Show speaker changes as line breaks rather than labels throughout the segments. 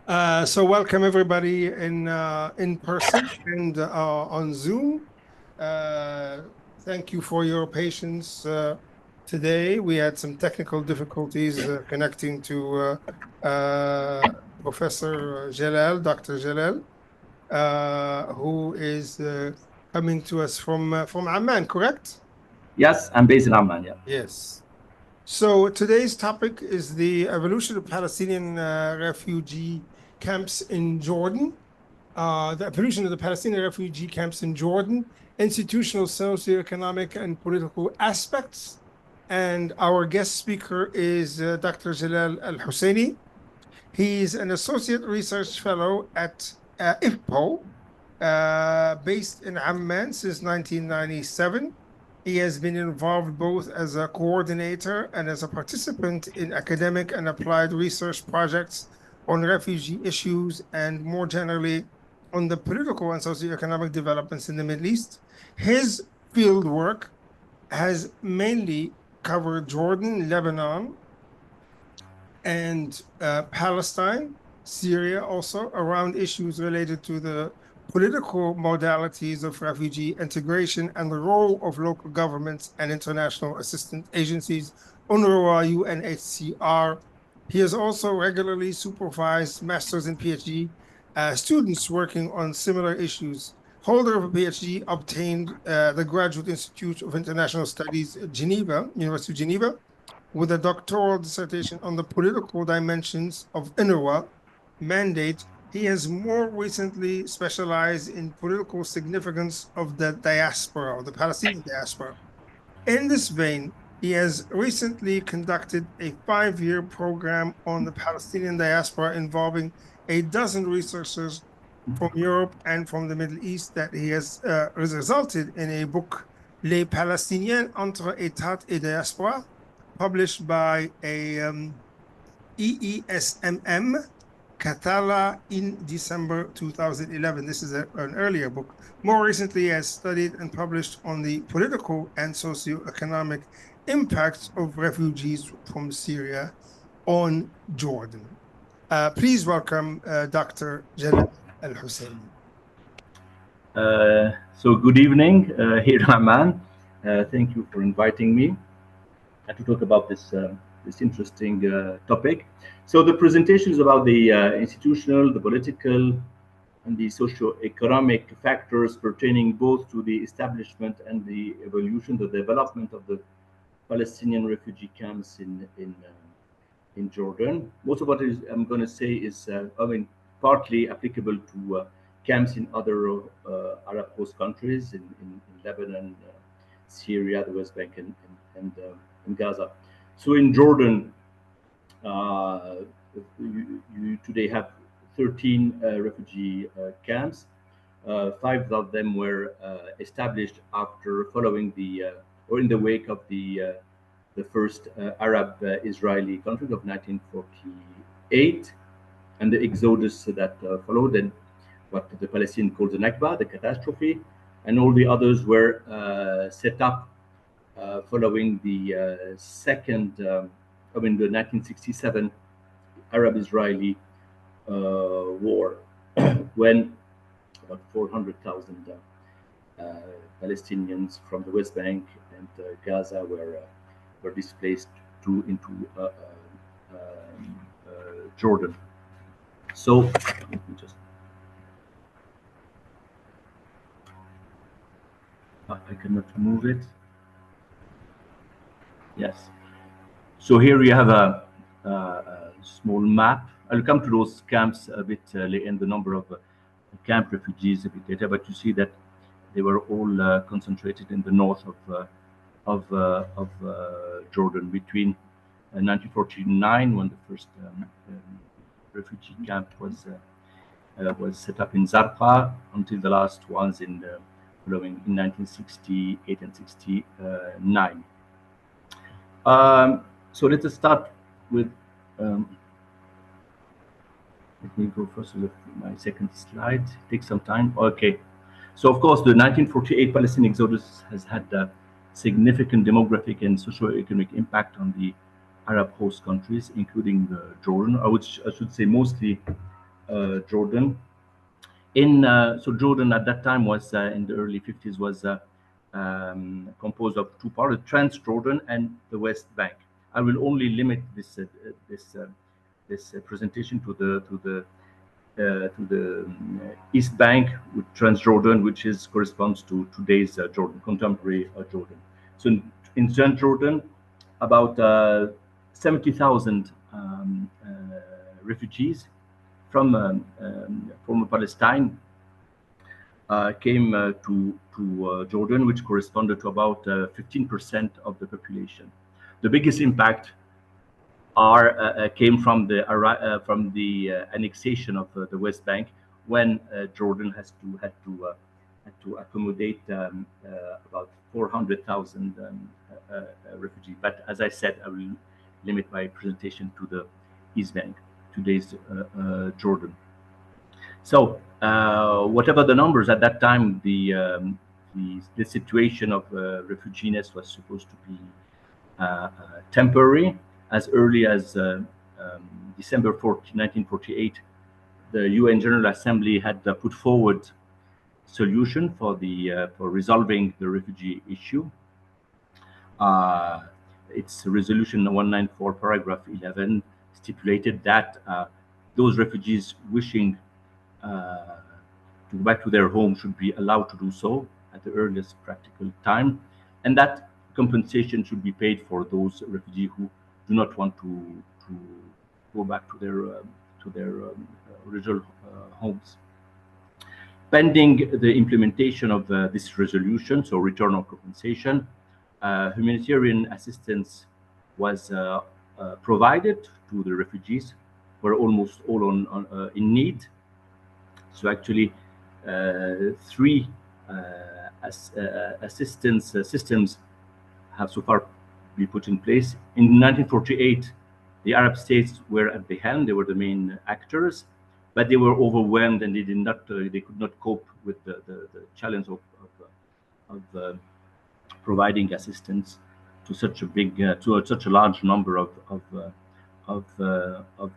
So welcome everybody in person and on Zoom. Thank you for your patience today. We had some technical difficulties connecting to Professor Jalal, Dr. Jalal, who is coming to us from Amman, correct?
Yes, I'm based in Amman, yeah.
Yes. So today's topic is the evolution of Palestinian refugee camps in Jordan, the evolution of the Palestinian refugee camps in Jordan, institutional, socioeconomic, and political aspects. And our guest speaker is Dr. Jalal Al-Husseini. He's an associate research fellow at IFPO, based in Amman since 1997. He has been involved both as a coordinator and as a participant in academic and applied research projects on refugee issues and more generally on the political and socioeconomic developments in the Middle East. His field work has mainly covered Jordan, Lebanon, and Palestine, Syria also, around issues related to the political modalities of refugee integration and the role of local governments and international assistance agencies, UNRWA, UNHCR. He has also regularly supervised master's and PhD students working on similar issues. Holder of a PhD, obtained the Graduate Institute of International Studies, Geneva, University of Geneva, with a doctoral dissertation on the political dimensions of UNRWA mandate. He has more recently specialized in political significance of the diaspora, or the Palestinian diaspora. In this vein, he has recently conducted a 5-year program on the Palestinian diaspora involving a dozen researchers from Europe and from the Middle East that he has resulted in a book, Les Palestiniens entre État et Diaspora, published by a EESMM, Katala, in December 2011. This is an earlier book. More recently, he has studied and published on the political and socioeconomic impacts of refugees from Syria on Jordan. Please welcome Dr. Jalal Al-Husseini.
So good evening here in Amman. Thank you for inviting me to talk about this interesting topic. So the presentation is about the institutional, the political, and the socio-economic factors pertaining both to the establishment and the evolution, the development of the Palestinian refugee camps in Jordan. Most of what I'm going to say is, partly applicable to camps in other Arab host countries, in Lebanon, Syria, the West Bank, and in Gaza. So in Jordan, you today have 13 refugee camps. 5 of them were established after following or in the wake of the first Arab-Israeli conflict of 1948 and the exodus that followed, and what the Palestinians call the Nakba, the catastrophe, and all the others were set up following the the 1967 Arab-Israeli war, when about 400,000 Palestinians from the West Bank and Gaza were displaced into Jordan. So let me just. I cannot move it. Yes. So here we have a small map. I'll come to those camps a bit later, and the number of camp refugees a bit later. But you see that they were all concentrated in the north of Jordan between 1949, when the first refugee camp was set up in Zarqa, until the last ones following in 1968 and 69. So let us start with. Let me go first to my second slide. Take some time. Okay. So of course, the 1948 Palestinian exodus has had a significant demographic and socio-economic impact on the Arab host countries, including Jordan. I should say mostly Jordan. So Jordan at that time was in the early 50s was composed of two parts: Transjordan and the West Bank. I will only limit this presentation to the East Bank with Transjordan, which corresponds to today's Jordan, contemporary Jordan. So in Transjordan, about 70,000 refugees from former Palestine came to Jordan, which corresponded to about 15% of the population. The biggest impact came from the annexation of the West Bank, when Jordan had to accommodate about 400,000 refugees. But as I said, I will limit my presentation to the East Bank, today's Jordan. So whatever the numbers at that time, the situation of refugees was supposed to be temporary. As early as December 1948, the UN General Assembly had put forward solution for resolving the refugee issue. Its resolution 194, paragraph 11, stipulated that those refugees wishing to go back to their home should be allowed to do so at the earliest practical time, and that compensation should be paid for those refugees who do not want to go back to their original homes. Pending the implementation of this resolution, so return of compensation, humanitarian assistance was provided to the refugees, who were almost all in need. So actually, three assistance systems have so far been put in place. In 1948, the Arab states were at the helm; they were the main actors, but they were overwhelmed and they could not cope with the challenge of providing assistance to such a large number of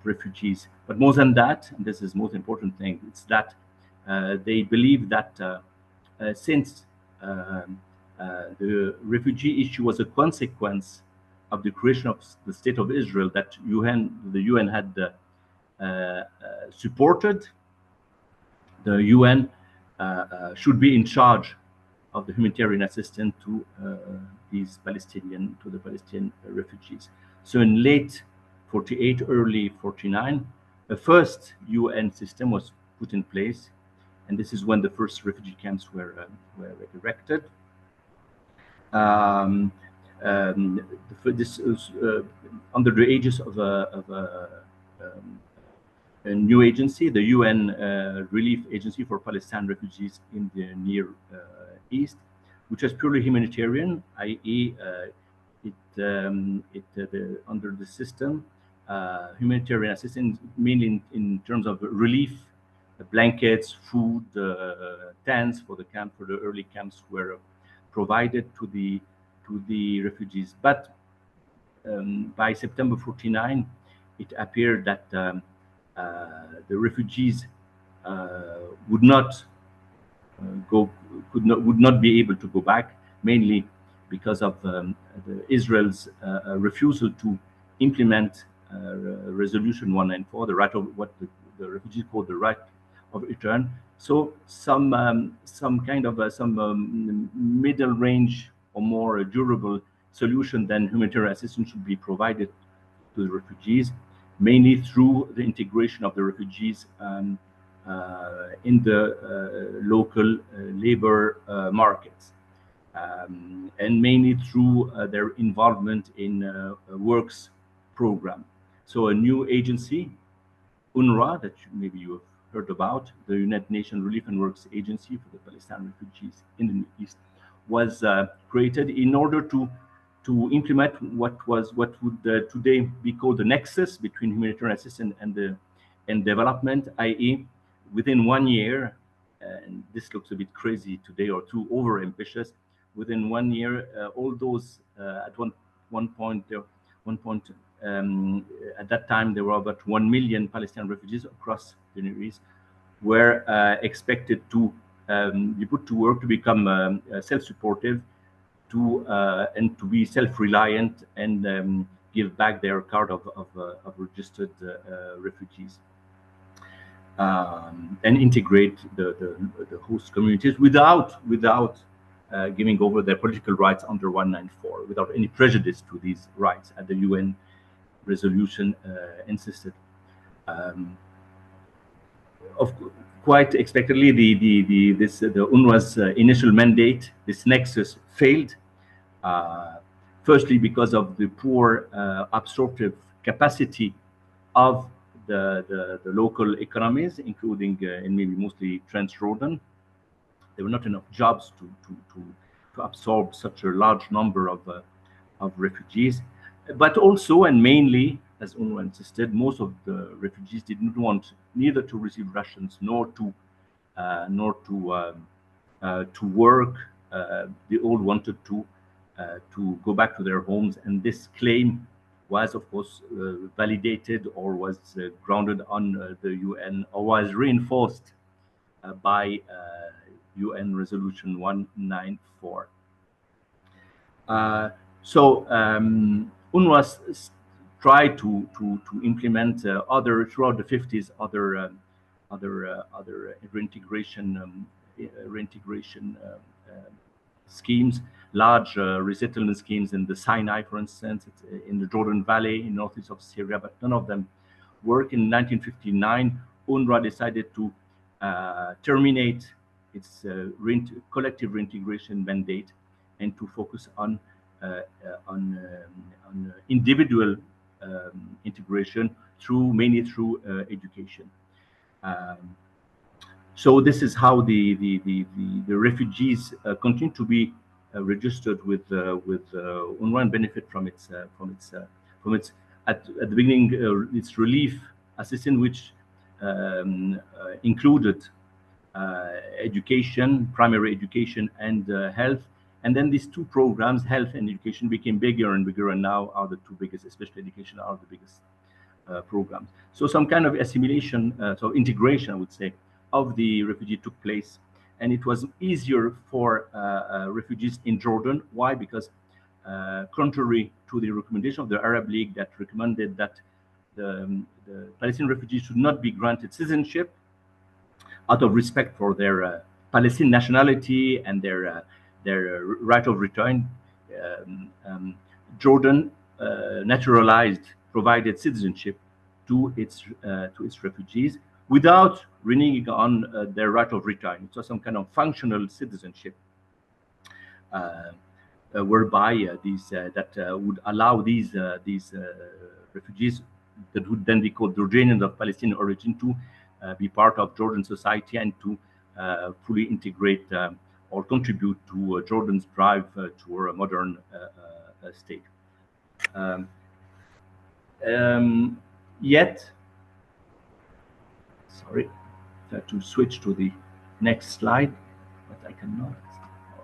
refugees. But more than that, and this is the most important thing, it's that they believe that since the refugee issue was a consequence of the creation of the State of Israel, that the UN had supported, the UN should be in charge of the humanitarian assistance to the Palestinian refugees. So in late 48, early 49, the first UN system was put in place, and this is when the first refugee camps were erected. This is under the aegis of a new agency, the UN Relief Agency for Palestinian Refugees in the Near East, which is purely humanitarian, i.e., under the system, humanitarian assistance, mainly in terms of relief, blankets, food, tents for the early camps were provided to the refugees. But by September 49, it appeared that the refugees would not be able to go back, mainly because of Israel's refusal to implement Resolution 194, the right of what the refugees call the right of return. So some middle range or more durable solution than humanitarian assistance should be provided to the refugees, mainly through the integration of the refugees in the local labor markets, and mainly through their involvement in a works program. So a new agency, UNRWA, that maybe you have heard about, the United Nations Relief and Works Agency for the Palestinian refugees in the Middle East, was created in order to implement what would today be called the nexus between humanitarian assistance and development, i.e., within 1 year, and this looks a bit crazy today or too over ambitious, within 1 year, all those at one point at that time there were about 1 million Palestinian refugees across the Near East, were expected to be put to work to become self-supportive, and to be self-reliant, and give back their card of registered refugees, and integrate the host communities without giving over their political rights under 194, without any prejudice to these rights, as the UN resolution insisted. Quite expectedly, the UNRWA's initial mandate, this nexus, failed. Firstly, because of the poor absorptive capacity of the local economies, including and maybe mostly Transjordan. There were not enough jobs to absorb such a large number of refugees, but also and mainly, as UNRWA insisted, most of the refugees didn't want neither to receive rations nor to work. They all wanted to go back to their homes, and this claim was, of course, validated or was grounded on the UN, or was reinforced by UN Resolution 194. UNRWA tried to implement throughout the 50s other reintegration schemes, large resettlement schemes in the Sinai, for instance, in the Jordan Valley, in northeast of Syria, but none of them worked. In 1959, UNRWA decided to terminate its collective reintegration mandate and to focus on individual integration mainly through education. So this is how the refugees continue to be registered with UNRWA and benefit from its at the beginning its relief assistance, which included education, primary education, and health. And then these two programs, health and education, became bigger and bigger, and now are the two biggest, especially education, are the biggest programs. So some kind of assimilation, so integration, I would say, of the refugee took place, and it was easier for refugees in Jordan. Why? Because contrary to the recommendation of the Arab League that recommended that the Palestinian refugees should not be granted citizenship out of respect for their Palestinian nationality and their right of return, Jordan provided citizenship to its refugees without reneging on their right of return. So some kind of functional citizenship, whereby would allow these refugees that would then be called Jordanians of Palestinian origin to be part of Jordan society and to fully integrate or contribute to Jordan's drive to a modern state. Yet, sorry, I have to switch to the next slide, but I cannot.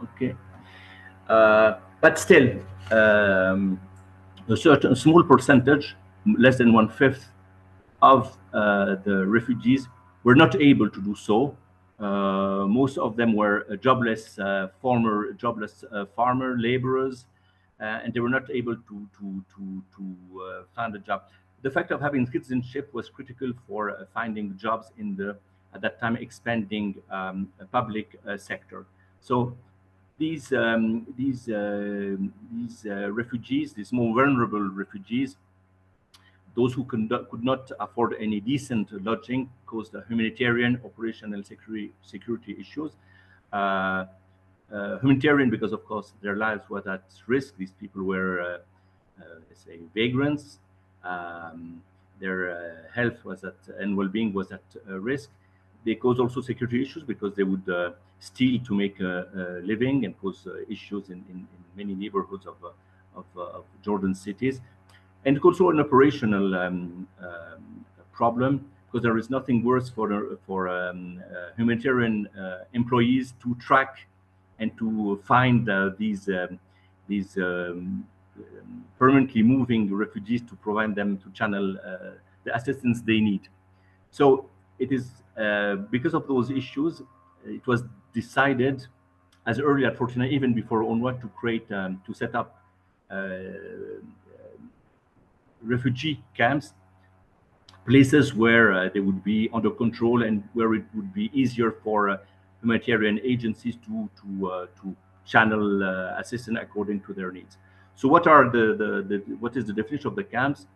Okay, but still, a small percentage, less than 1/5 of the refugees, were not able to do so. Most of them were jobless, former jobless farmer laborers, and they were not able to find a job. The fact of having citizenship was critical for finding jobs in the, at that time, expanding public sector. So these refugees, these more vulnerable refugees, those who could not afford any decent lodging, caused humanitarian, operational, security issues. Humanitarian because, of course, their lives were at risk. These people were, let's say, vagrants. Their health was and well-being was at risk. They caused also security issues because they would steal to make a living and cause issues in many neighborhoods of Jordan cities. And also an operational problem, because there is nothing worse for humanitarian employees to track and to find these permanently moving refugees to provide them to channel the assistance they need. So it is because of those issues, it was decided as early as 49, even before UNRWA, to create to set up refugee camps, places where they would be under control and where it would be easier for humanitarian agencies to channel assistance according to their needs. So what are what is the definition of the camps?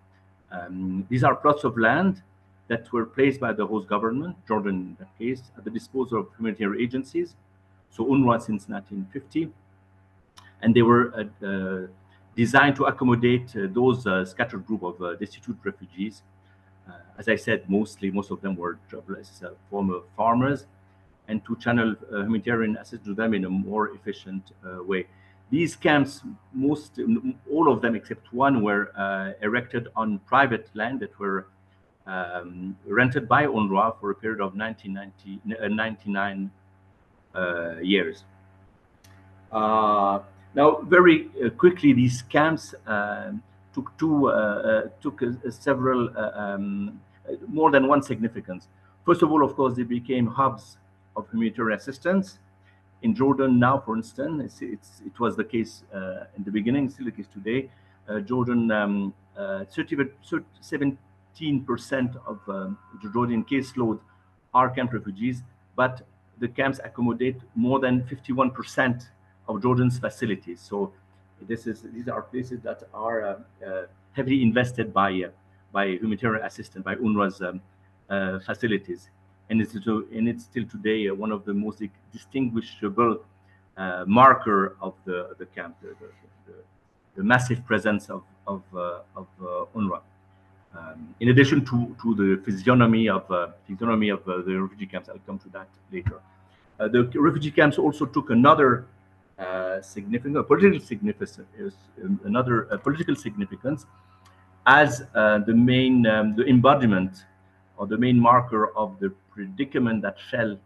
These are plots of land that were placed by the host government, Jordan in that case, at the disposal of humanitarian agencies. So UNRWA since 1950, and they were designed to accommodate those scattered group of destitute refugees. As I said, most of them were jobless former farmers, and to channel humanitarian assistance to them in a more efficient way. These camps, all of them except one, were erected on private land that were rented by UNRWA for a period of 99 years. Now, very quickly, these camps took several more than one significance. First of all, of course, they became hubs of humanitarian assistance. In Jordan now, for instance, it was the case in the beginning, still the case today. Jordan, 17% of the Jordanian caseload are camp refugees, but the camps accommodate more than 51% of Jordan's facilities. So these are places that are heavily invested by humanitarian assistance, by UNRWA's facilities. And it's still today one of the most distinguishable marker of the camp, the massive presence of UNRWA. In addition to the physiognomy of the refugee camps, I'll come to that later. The refugee camps also took another significant political significance as the main the embodiment or the main marker of the predicament that fell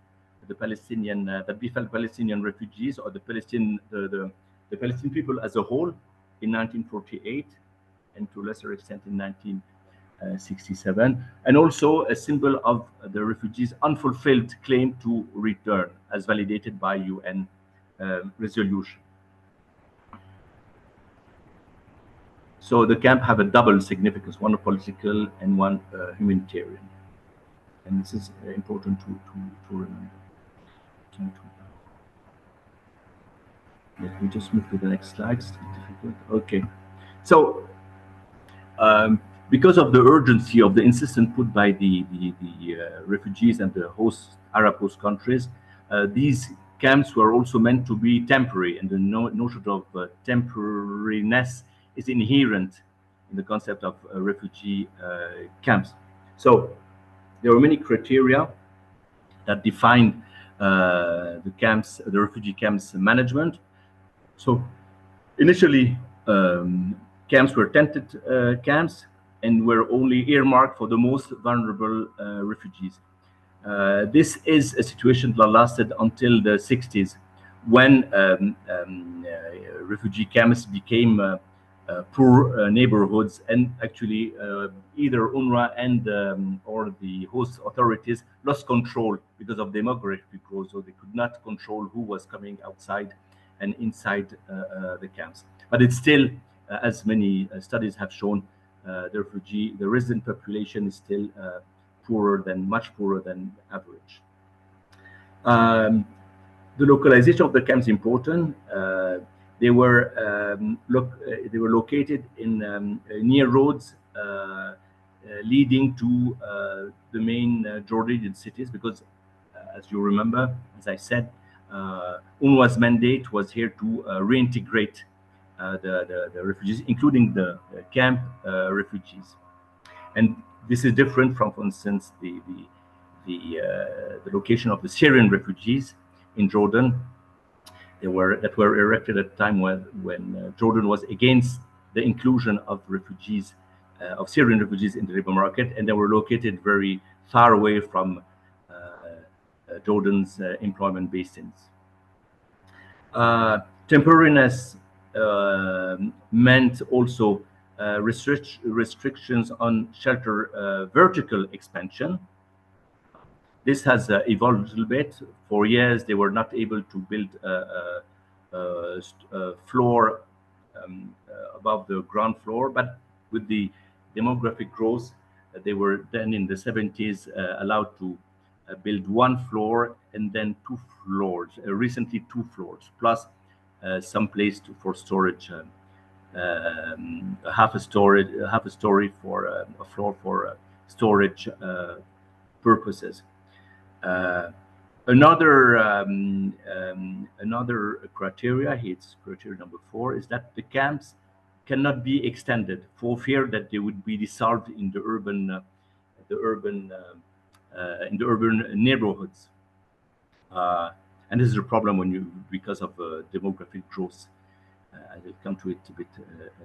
the Palestinian befell Palestinian refugees or the Palestinian people as a whole in 1948 and to a lesser extent in 1967, and also a symbol of the refugees' unfulfilled claim to return, as validated by UN resolution. So the camp have a double significance, one political and one humanitarian, and this is important to remember. Let me just move to the next slide. It's difficult. Okay, so because of the urgency of the insistence put by the refugees and the Arab host countries, these camps were also meant to be temporary, and the notion of temporariness is inherent in the concept of refugee camps. So there were many criteria that defined the refugee camps management. So initially, camps were tented camps and were only earmarked for the most vulnerable refugees. This is a situation that lasted until the 60s, when refugee camps became poor neighborhoods, and actually either UNRWA and or the host authorities lost control because of demographic growth, so they could not control who was coming outside and inside the camps. But it's still, as many studies have shown, the resident population is still much poorer than average. The localization of the camps is important. They were located in near roads leading to the main Jordanian cities, because, as you remember, as I said, UNRWA's mandate was here to reintegrate the refugees, including the camp refugees. And this is different from, for instance, the location of the Syrian refugees in Jordan. That were erected at a time when Jordan was against the inclusion of refugees, of Syrian refugees in the labor market, and they were located very far away from Jordan's employment basins. Temporariness meant also restrictions on shelter vertical expansion. This has evolved a little bit. For years, they were not able to build a floor above the ground floor, but with the demographic growth, they were then in the 70s allowed to build one floor and then two floors, recently two floors, plus some place for storage, half a story for a floor for storage purposes. Another criteria, it's criteria number 4, is that the camps cannot be extended for fear that they would be dissolved in the urban neighborhoods. And this is a problem because of demographic growth. I will come to it a bit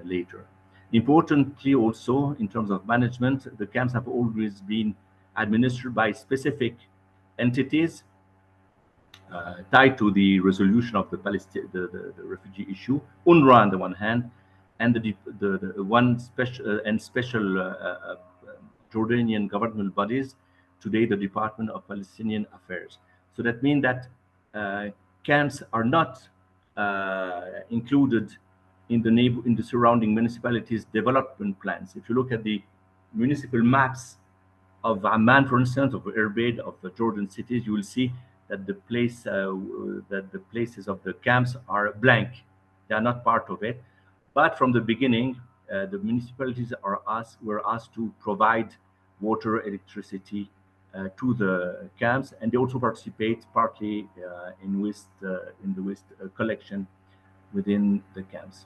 later. Importantly, also in terms of management, the camps have always been administered by specific entities tied to the resolution of the refugee issue. UNRWA on the one hand, and special Jordanian governmental bodies. Today, the Department of Palestinian Affairs. So that means that camps are not included in the surrounding municipalities' development plans. If you look at the municipal maps of Amman, for instance, of Erbil, of the Jordan cities, you will see that the places of the camps are blank. They are not part of it. But from the beginning, the municipalities were asked to provide water, electricity to the camps, and they also participate partly in the waste collection within the camps.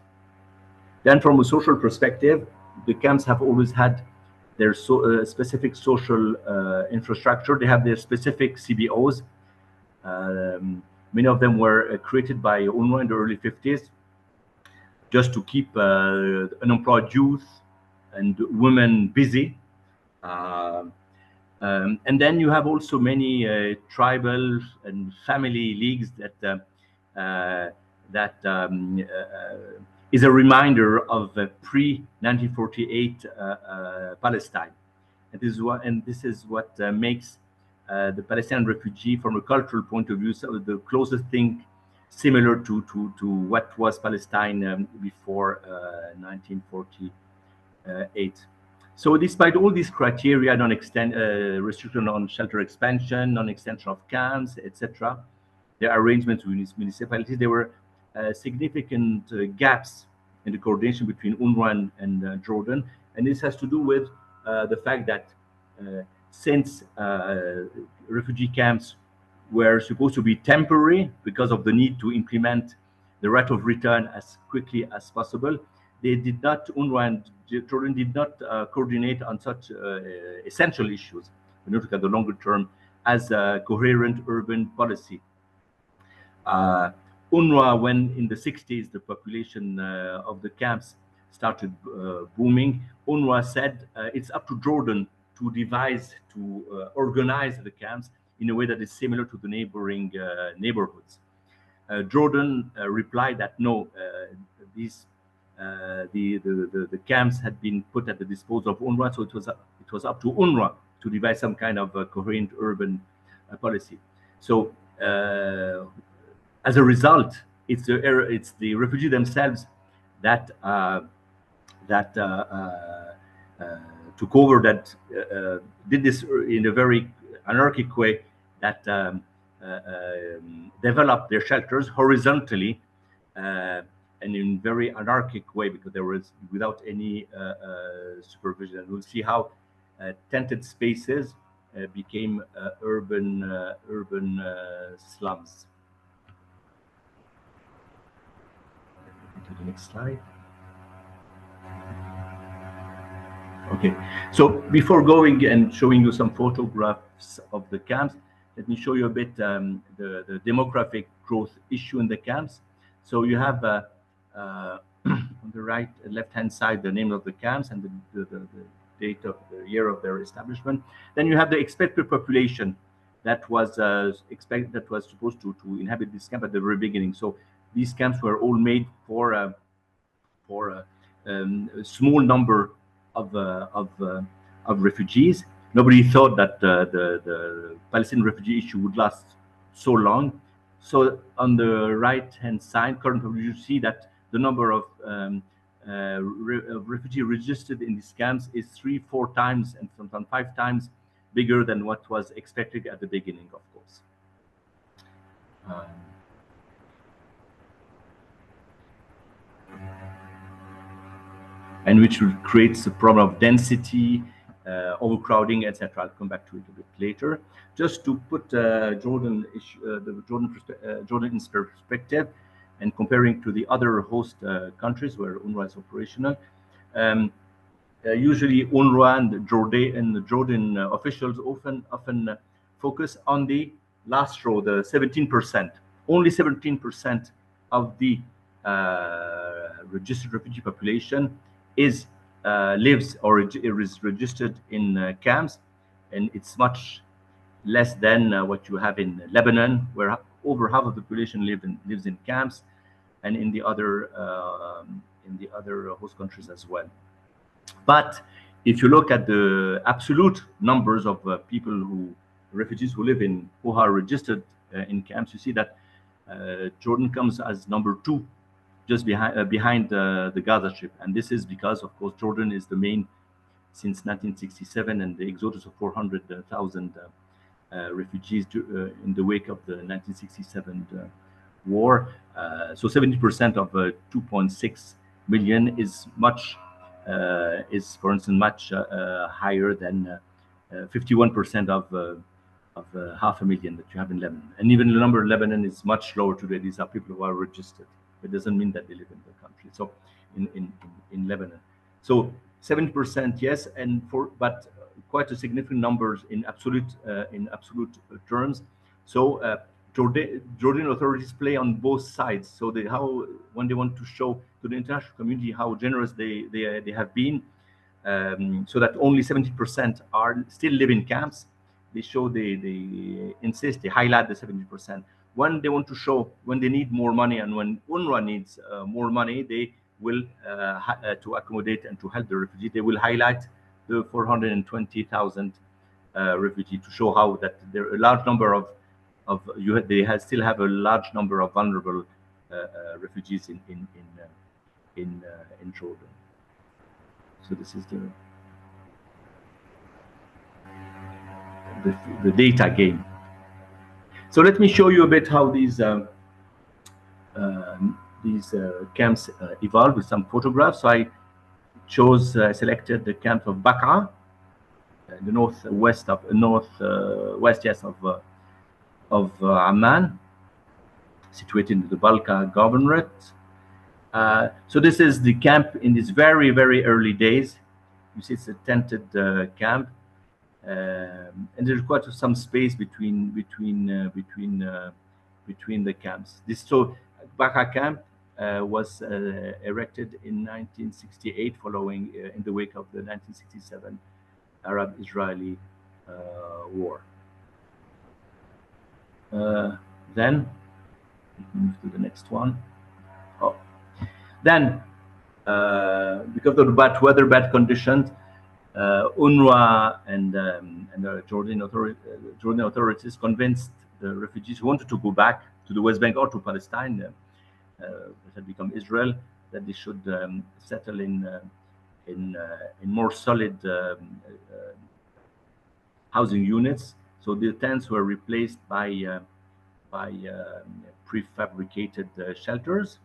Then, from a social perspective, the camps have always had their specific social infrastructure. They have their specific CBOs. Many of them were created by UNRWA in the early 50s, just to keep unemployed youth and women busy. And then you have also many tribal and family leagues that is a reminder of pre-1948 Palestine. And this is what makes the Palestinian refugee, from a cultural point of view, so the closest thing similar to what was Palestine before 1948. So despite all these criteria, restriction on shelter expansion, non-extension of camps, etc., the arrangements with municipalities, there were significant gaps in the coordination between UNRWA and Jordan. And this has to do with the fact that since refugee camps were supposed to be temporary because of the need to implement the right of return as quickly as possible, they did not, UNRWA and Jordan did not coordinate on such essential issues when you look at the longer term as a coherent urban policy. UNRWA, when in the 60s the population of the camps started booming, UNRWA said it's up to Jordan to devise, to organize the camps in a way that is similar to the neighboring neighborhoods. Jordan replied that no, the camps had been put at the disposal of UNRWA, so it was up to UNRWA to devise some kind of coherent urban policy. So as a result, it's the refugees themselves that took over, that did this in a very anarchic way, that developed their shelters horizontally and in very anarchic way, because there was without any supervision. And we'll see how tented spaces became urban slums. To the next slide. Okay, so before going and showing you some photographs of the camps, let me show you a bit the demographic growth issue in the camps. So you have on the left-hand side the name of the camps and the date of the year of their establishment. Then you have the expected population that was supposed to inhabit this camp at the very beginning. So these camps were all made for a small number of refugees. Nobody thought that the Palestinian refugee issue would last so long. So on the right-hand side, currently you see that the number of refugees registered in these camps is 3-4 times and sometimes 5 times bigger than what was expected at the beginning, of course. And which creates a problem of density, overcrowding, etc. I'll come back to it a bit later. Just to put Jordan in perspective, and comparing to the other host countries where UNRWA is operational. Usually UNRWA and the Jordan officials often focus on the last row, the 17%. Only 17% of the registered refugee population is lives or is registered in camps, and it's much less than what you have in Lebanon, where over half of the population lives in camps, and in the other host countries as well. But if you look at the absolute numbers of refugees who are registered in camps, you see that Jordan comes as number 2, just behind the Gaza Strip, and this is because, of course, Jordan is the main since 1967, and the exodus of 400,000 refugees in the wake of the 1967 war. So 70% of 2.6 million is for instance, much higher than 51% of 500,000 that you have in Lebanon. And even the number in Lebanon is much lower today. These are people who are registered. It doesn't mean that they live in the country. So in Lebanon, so 70%, yes, but quite a significant numbers in absolute terms. So Jordanian authorities play on both sides. So when they want to show to the international community how generous they have been, so that only 70% still live in camps, they insist, they highlight the 70%. When they want to show, when they need more money, and when UNRWA needs more money, they will to accommodate and to help the refugee, they will highlight the 420,000 refugees to show how that there are a large number they still have a large number of vulnerable refugees in Jordan. So this is the data game. So let me show you a bit how these camps evolved with some photographs. So I selected the camp of Baqa, the northwest of Amman, situated in the Balka Governorate. So this is the camp in these very, very early days. You see, it's a tented camp, and there's quite some space between the camps. Baqa camp was erected in 1968, following in the wake of the 1967 Arab-Israeli war. Then move to the next one. Then because of the bad weather, bad conditions, UNRWA and the Jordanian authorities convinced the refugees who wanted to go back to the West Bank or to Palestine, which had become Israel, that they should settle in more solid housing units. So the tents were replaced by prefabricated shelters.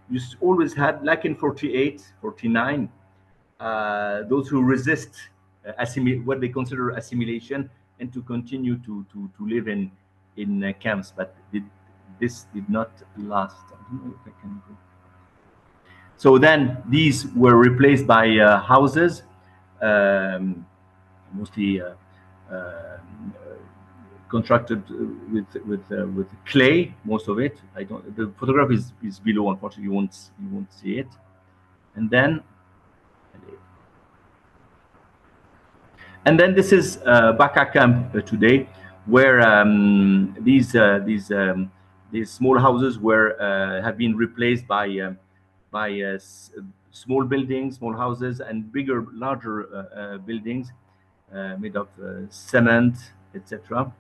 You always had, like in 48, 49, those who resist what they consider assimilation and to continue to live in camps, but this did not last. I don't know if I can go. So then these were replaced by houses, mostly constructed with clay, most of it. The photograph is below, unfortunately you won't see it. And then this is Baqa camp today, where these small houses have been replaced by by small buildings, small houses, and bigger, larger buildings made of cement, etc.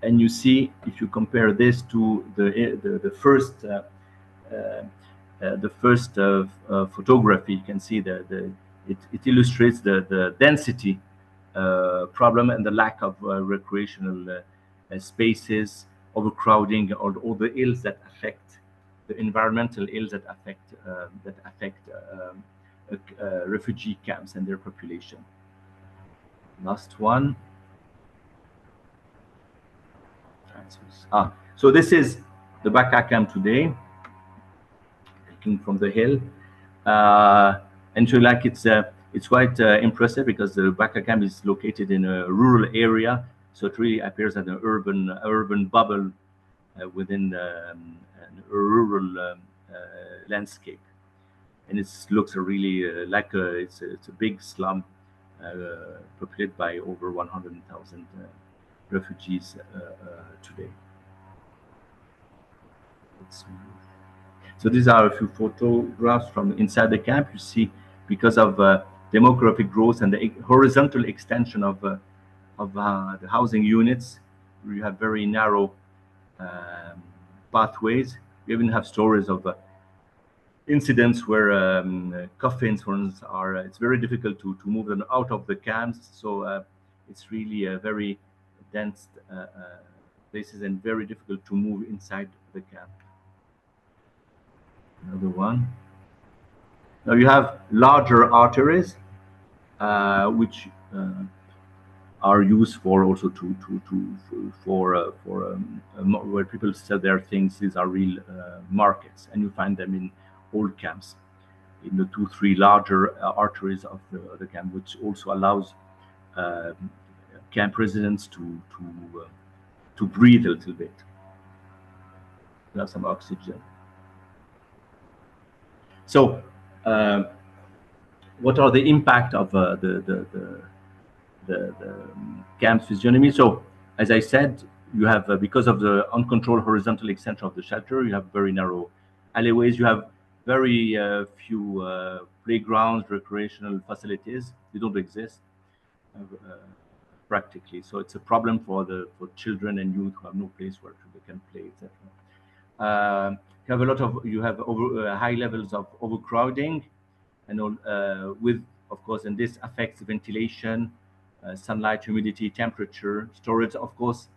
And you see, if you compare this to the first photography, you can see it illustrates the density problem and the lack of recreational spaces, overcrowding, or all the ills that affect the environmental ills that affect refugee camps and their population. Last one. So this is the Baka camp today, looking from the hill, and so like it's quite impressive because the Baka camp is located in a rural area, so it really appears as an urban bubble within a rural landscape, and it looks really like it's a big slum populated by over 100,000 refugees today. So these are a few photographs from inside the camp. You see, because of demographic growth and the horizontal extension of the housing units, you have very narrow pathways. We even have stories of incidents where coffins, for instance, are. It's very difficult to move them out of the camps. So it's really a very dense places and very difficult to move inside the camp. Another one. Now you have larger arteries, which are used for also where people sell their things. These are real markets, and you find them in all camps, in the 2-3 larger arteries of the camp, which also allows camp residents to breathe a little bit, to have some oxygen. So, what are the impact of the camp's physiognomy? So, as I said, you have because of the uncontrolled horizontal extension of the shelter, you have very narrow alleyways. You have very few playgrounds, recreational facilities. They don't exist practically. So it's a problem for children and youth who have no place where they can play, etc. You have high levels of overcrowding, and with, of course, and this affects ventilation, sunlight, humidity, temperature, storage, of course,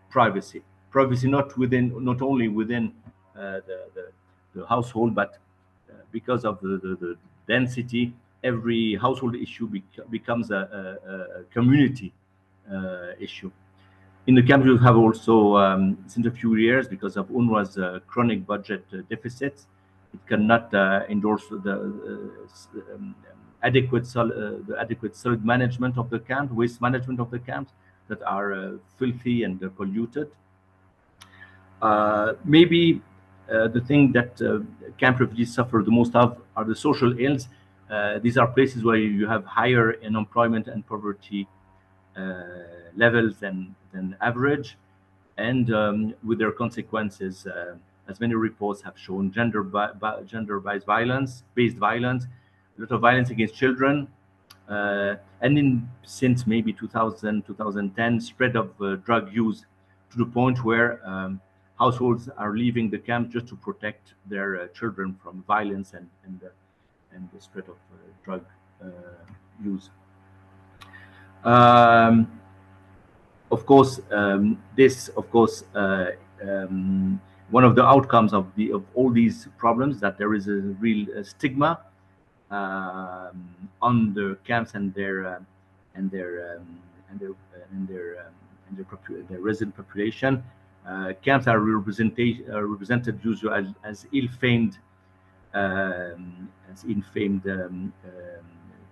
privacy not only within the household, but because of the density, every household issue becomes a community issue. In the camp, you have also, since a few years, because of UNRWA's chronic budget deficits, it cannot endorse the adequate solid management of the camp, waste management of the camps that are filthy and polluted. Maybe the thing that camp refugees suffer the most of are the social ills. These are places where you have higher unemployment and poverty levels than average, and with their consequences, as many reports have shown, gender-based violence, a lot of violence against children, and since maybe 2010, spread of drug use to the point where households are leaving the camp just to protect their children from violence and the spread of drug use. Of course, one of the outcomes of all these problems, that there is a real stigma on the camps and their resident population. Camps are represented usually as ill-famed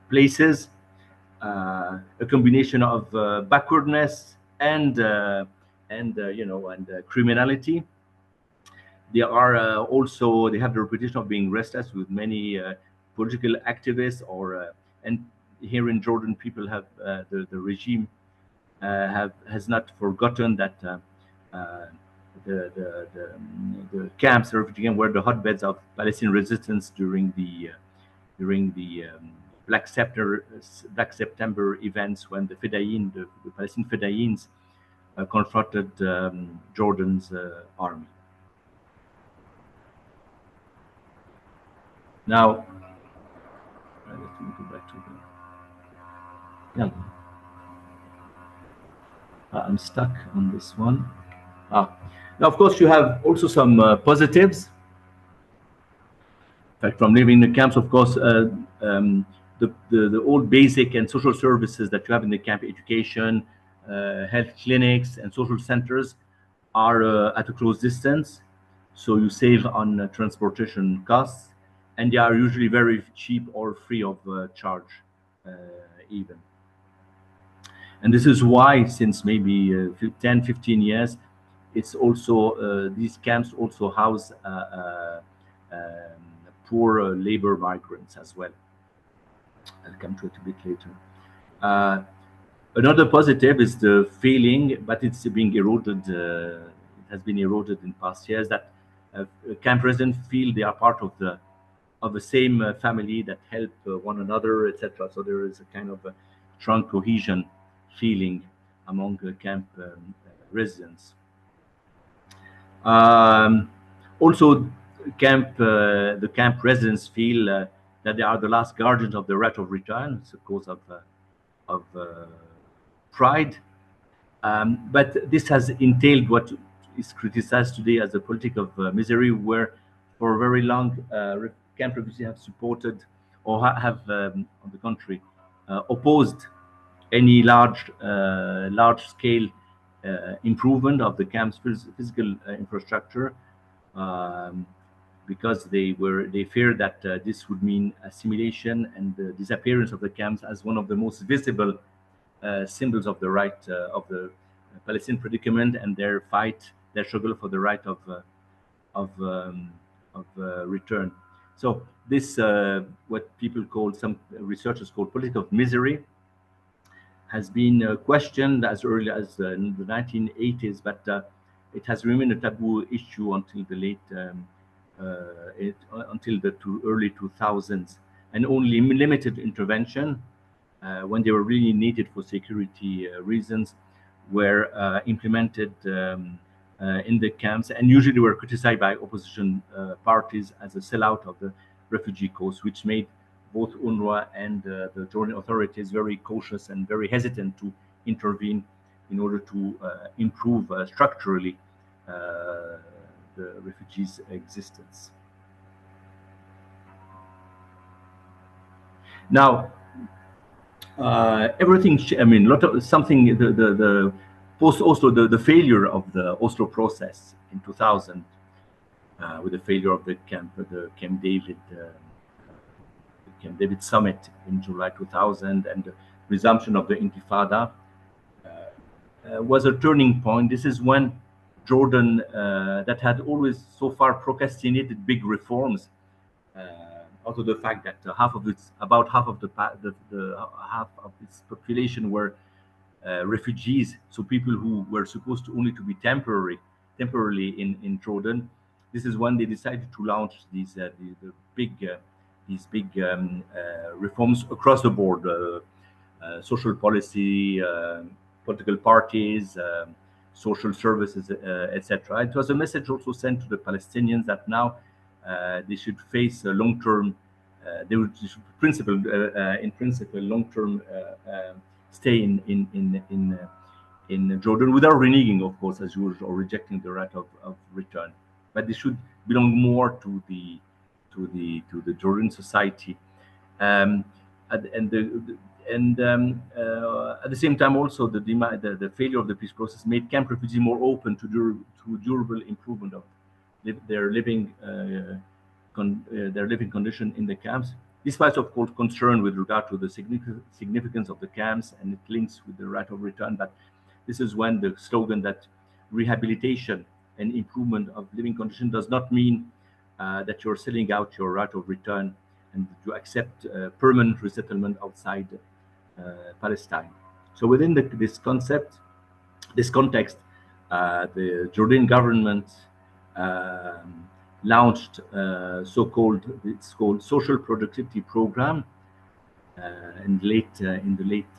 places, a combination of backwardness and criminality. They are also, they have the reputation of being restless, with many political activists, and here in Jordan, people have the regime has not forgotten that the camps, the refugee camps, were the hotbeds of Palestinian resistance during the Black September events, when the Fedayeen, the Palestinian Fedayins, confronted Jordan's army. Now, let me go back to the. Yeah. I'm stuck on this one. Now, of course, you have also some positives. In fact, from living in the camps, of course, the old basic and social services that you have in the camp, education, health clinics, and social centers, are at a close distance. So you save on transportation costs, and they are usually very cheap or free of charge, even. And this is why, since maybe 10, 15 years, it's also these camps also house poor labor migrants as well. I'll come to it a bit later. Another positive is the feeling, but it's being eroded. It has been eroded in past years, that camp residents feel they are part of the same family, that help one another, etc. So there is a kind of a strong cohesion feeling among camp residents. Also, the camp residents feel that they are the last guardians of the right of return. It's a cause of pride, but this has entailed what is criticized today as a politic of misery, where for very long camp refugees have supported, or have on the contrary opposed any large-scale improvement of the camp's physical infrastructure, because they feared that this would mean assimilation and the disappearance of the camps as one of the most visible symbols of the right of the Palestinian predicament, and their struggle for the right of return. So this, what people call, some researchers call, political of misery, has been questioned as early as in the 1980s, but it has remained a taboo issue until the early 2000s, and only limited intervention when they were really needed for security reasons were implemented in the camps, and usually were criticized by opposition parties as a sellout of the refugee cause, which made both UNRWA and the Jordanian authorities very cautious and very hesitant to intervene in order to improve structurally the refugees' existence. Now, everything, I mean, the post-Oslo, the failure of the Oslo process in 2000, with the failure of the Camp David summit in July 2000, and the resumption of the Intifada, was a turning point. This is when Jordan, that had always so far procrastinated big reforms, out of the fact that about half of its population were refugees, so people who were supposed to only to be temporarily in Jordan. This is when they decided to launch these big reforms across the board, social policy, political parties, social services, etc. It was a message also sent to the Palestinians that now they should face a long-term, in principle, long-term stay in Jordan, without reneging, of course, as usual, or rejecting the right of return. But they should belong more to the Jordan society, and at the same time, also the failure of the peace process made camp refugees more open to durable improvement of their living condition in the camps, despite, of course, concern with regard to the significance of the camps, and it links with the right of return. But this is when the slogan that rehabilitation and improvement of living conditions does not mean that you're selling out your right of return and to accept permanent resettlement outside Palestine. So within this context, The Jordanian government launched it's called social productivity program in the late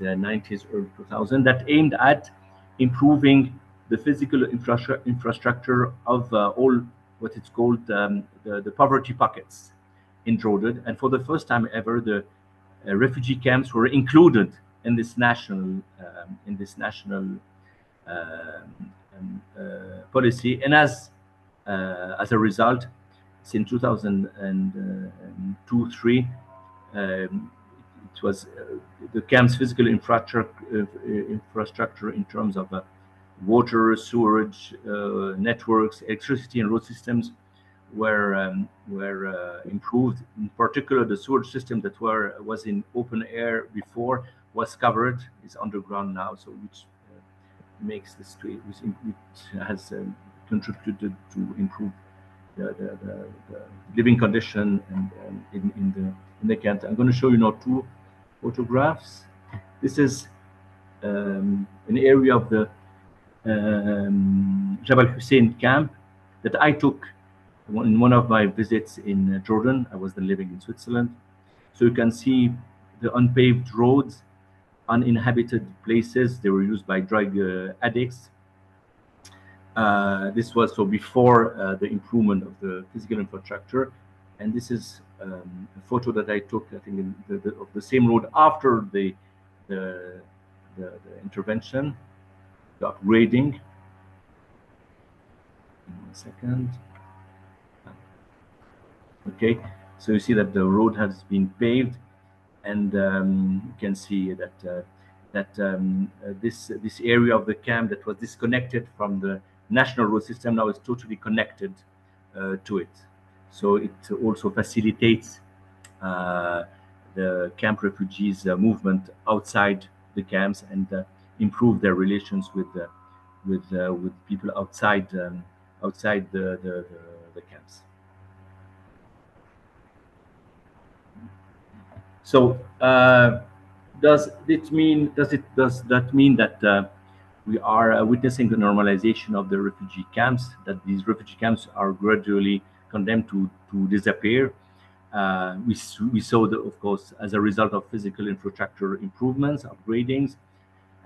90s, early 2000, that aimed at improving the physical infrastructure of all what it's called the poverty pockets in Jordan. And for the first time ever, the refugee camps were included in this national policy. And as a result, since 2002-3, it was the camp's physical infrastructure in terms of water, sewerage, networks, electricity, and road systems were improved. In particular, the sewage system that was in open air before was covered, is underground now, so which makes the street, which has contributed to improve the living condition and in the camp. I'm going to show you now two photographs. This is an area of the Jabal Hussein camp that I took in one of my visits in Jordan. I was then living in Switzerland. So you can see the unpaved roads, uninhabited places. They were used by drug addicts. This was so before the improvement of the physical infrastructure. And this is a photo that I took, I think, of the same road after the intervention, the upgrading. 1 second. Okay, so you see that the road has been paved, and you can see that this area of the camp that was disconnected from the national road system now is totally connected to it. So it also facilitates the camp refugees movement outside the camps and improve their relations with people outside the camps. So does that mean that we are witnessing the normalization of the refugee camps, that these refugee camps are gradually condemned to disappear? We saw that, of course, as a result of physical infrastructure improvements, upgradings,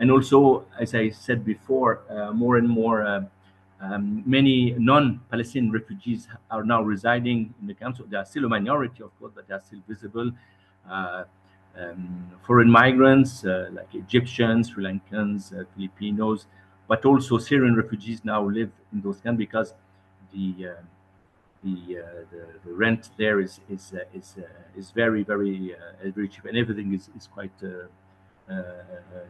and also, as I said before, more and more many non-Palestinian refugees are now residing in the camps. So they are still a minority, of course, but they are still visible. Foreign migrants like Egyptians, Sri Lankans, Filipinos, but also Syrian refugees now live in those camps because the rent there is very cheap, and everything is quite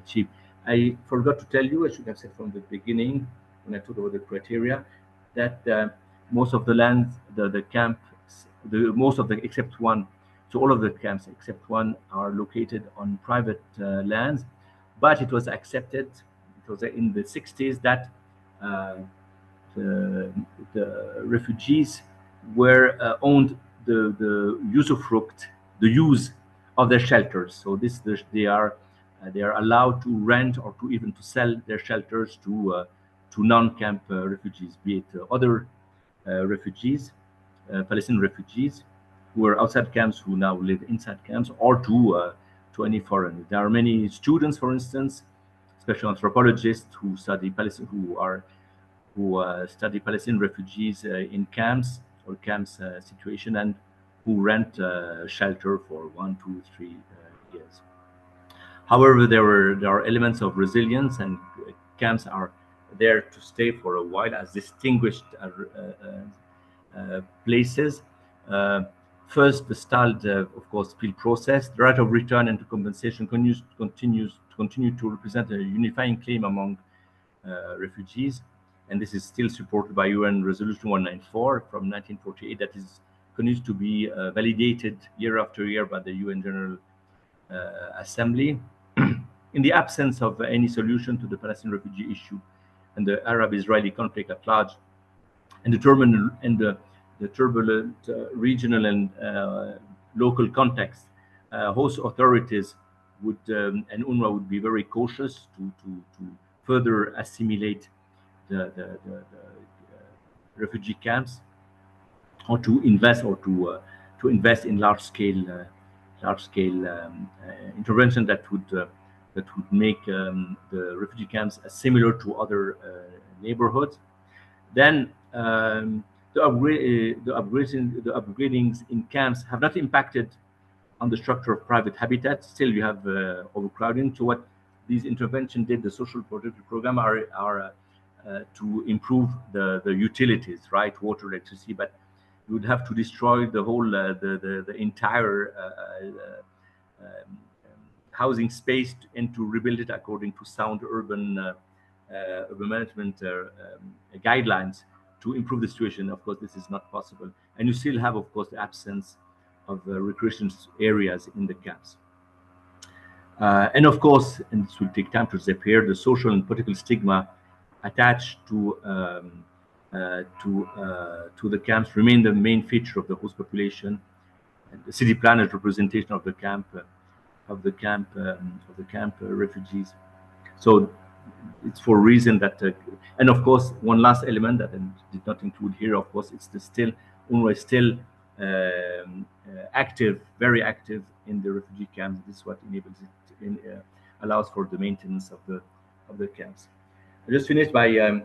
cheap. I forgot to tell you, I should have said from the beginning when I talked about the criteria, that most of the land, the camps, except one, so all of the camps except one are located on private lands. But it was accepted, it was in the 60s, that the refugees were owned the usufruct, the use of their shelters. So they are allowed to rent or to even to sell their shelters to non-camp refugees, be it other refugees, Palestinian refugees who are outside camps who now live inside camps, or to any foreigners. There are many students, for instance, special anthropologists who study study Palestinian refugees in camps or camps situation, and who rent shelter for 1, 2, 3 years. However, there are elements of resilience, and camps are there to stay for a while as distinguished places. First, the stalled, of course, field process. The right of return and to compensation continues to represent a unifying claim among refugees, and this is still supported by UN Resolution 194 from 1948, that continues to be validated year after year by the UN General Assembly. In the absence of any solution to the Palestinian refugee issue and the Arab-Israeli conflict at large, and the turbulent regional and local context, host authorities and UNRWA would be very cautious to further assimilate refugee camps, or to invest in large scale intervention that would make the refugee camps similar to other neighborhoods. Then the upgradings in camps have not impacted on the structure of private habitat. Still, you have overcrowding. So what these interventions did, the social protective program, are to improve the utilities, right, water, electricity, but you would have to destroy the whole the entire housing space and to rebuild it according to sound urban management guidelines to improve the situation. Of course, this is not possible, and you still have, of course, the absence of recreation areas in the camps. And of course, and this will take time to disappear, the social and political stigma attached to the camps remain the main feature of the host population. And the city planners' representation of the camp refugees. So it's for a reason that, and of course, one last element that I did not include here. Of course, it's UNRWA is still active, very active in the refugee camps. This is what enables it, allows for the maintenance of the camps. I just finished by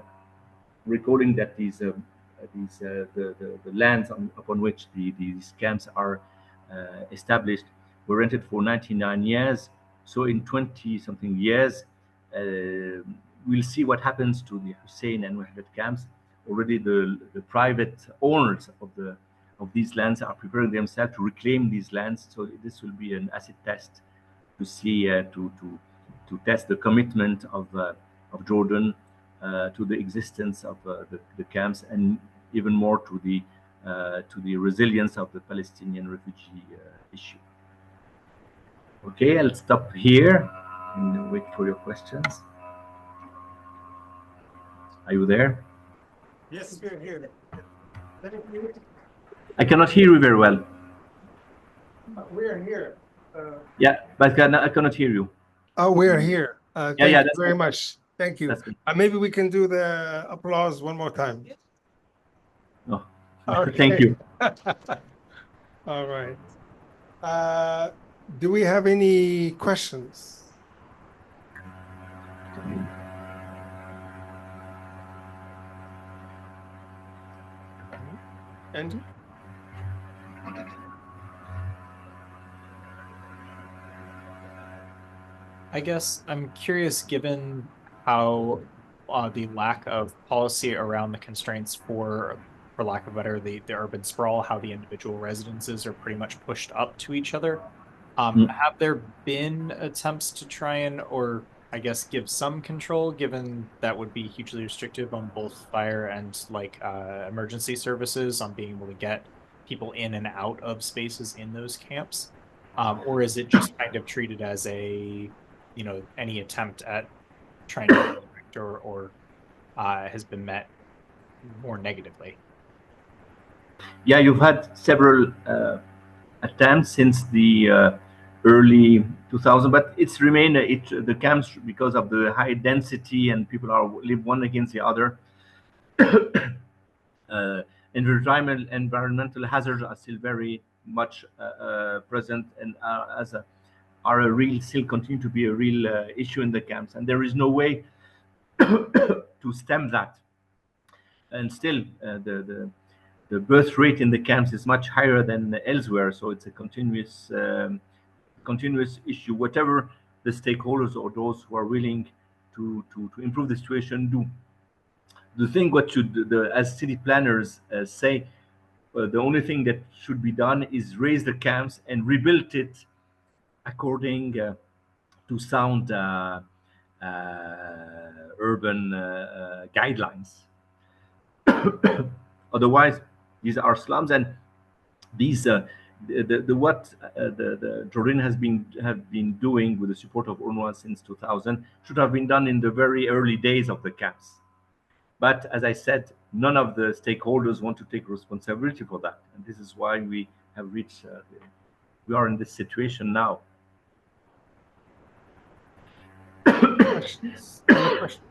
recalling that the lands upon which these camps are established were rented for 99 years. So in 20-something years, we'll see what happens to the Hussein and Wahdat camps. Already the private owners of these lands are preparing themselves to reclaim these lands. So this will be an acid test to see to test the commitment of Jordan to the existence of the camps, and even more to the resilience of the Palestinian refugee issue. Okay, I'll stop here and wait for your questions. Are you there?
Yes, we're here.
I cannot hear you very well.
We're here.
Yeah, but I cannot hear you.
Oh, we're here. Thank
yeah,
you very much. Thank you. Maybe we can do the applause one more time.
Oh,
Okay.
Thank you.
All right. Do we have any questions? Andrew?
I guess I'm curious, given how the lack of policy around the constraints for lack of better, the urban sprawl, how the individual residences are pretty much pushed up to each other. Have there been attempts to try and, or I guess, give some control, given that would be hugely restrictive on both fire and like emergency services on being able to get people in and out of spaces in those camps? Or is it just kind of treated as a, any attempt at trying to or has been met more negatively?
Yeah, you've had several attempts since the early 2000s, but it's remained the camps, because of the high density and people live one against the other. Environmental hazards are still very much present, and still continue to be a real issue in the camps, and there is no way to stem that. And still, the birth rate in the camps is much higher than elsewhere, so it's a continuous issue. Whatever the stakeholders or those who are willing to improve the situation do. The thing what should as city planners say, the only thing that should be done is raise the camps and rebuild it according to sound urban guidelines. Otherwise, these are slums, and these what the Jordan have been doing with the support of UNRWA since 2000 should have been done in the very early days of the camps. But as I said, none of the stakeholders want to take responsibility for that, and this is why we have reached. We are in this situation now.
Questions? Any questions?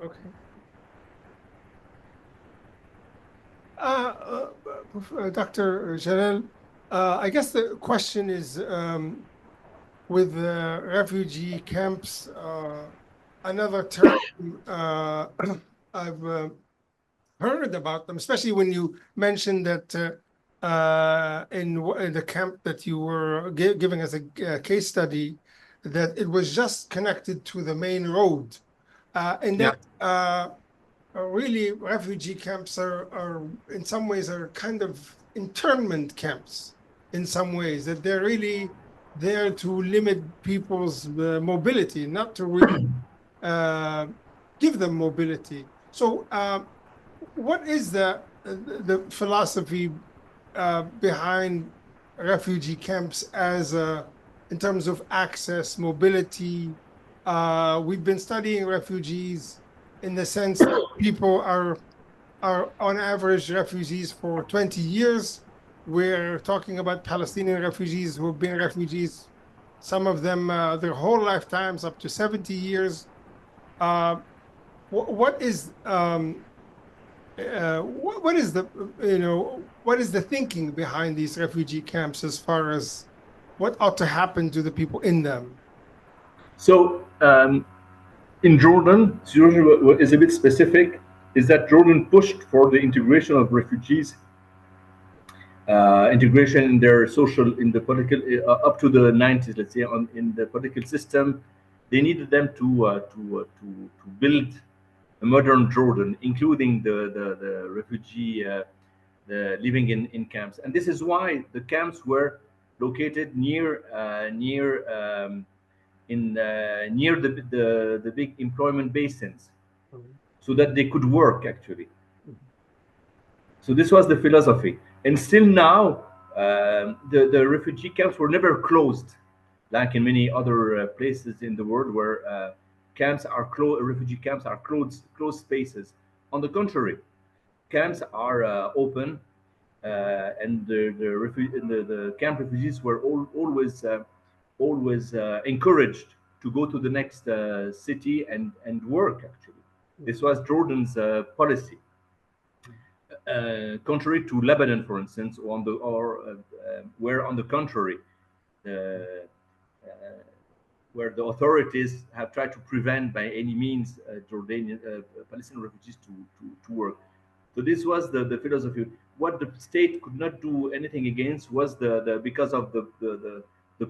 Okay. Dr. Jalal, I guess the question is with refugee camps, another term I've heard about them, especially when you mentioned that in the camp that you were giving us a case study, that it was just connected to the main road, and that really refugee camps are in some ways are kind of internment camps in some ways, that they're really there to limit people's mobility, not to really give them mobility. So what is the philosophy behind refugee camps as in terms of access, mobility? We've been studying refugees in the sense that people are on average refugees for 20 years. We're talking about Palestinian refugees who have been refugees, some of them their whole lifetimes, up to 70 years. What is what is the what is the thinking behind these refugee camps as far as what ought to happen to the people in them?
So in Jordan what is a bit specific is that Jordan pushed for the integration of refugees, integration in their social, in the political, up to the 90s, let's say, in the political system. They needed them to build a modern Jordan, including the refugee living in camps. And this is why the camps were located near the big employment basins, so that they could work actually. So this was the philosophy, and still now the refugee camps were never closed, like in many other places in the world where camps are closed. Refugee camps are closed spaces. On the contrary, camps are open, and the camp refugees were always encouraged to go to the next city and work. Actually, this was Jordan's policy. Contrary to Lebanon, for instance, where on the contrary, where the authorities have tried to prevent by any means Jordanian Palestinian refugees to work. So this was the philosophy. What the state could not do anything against was because of the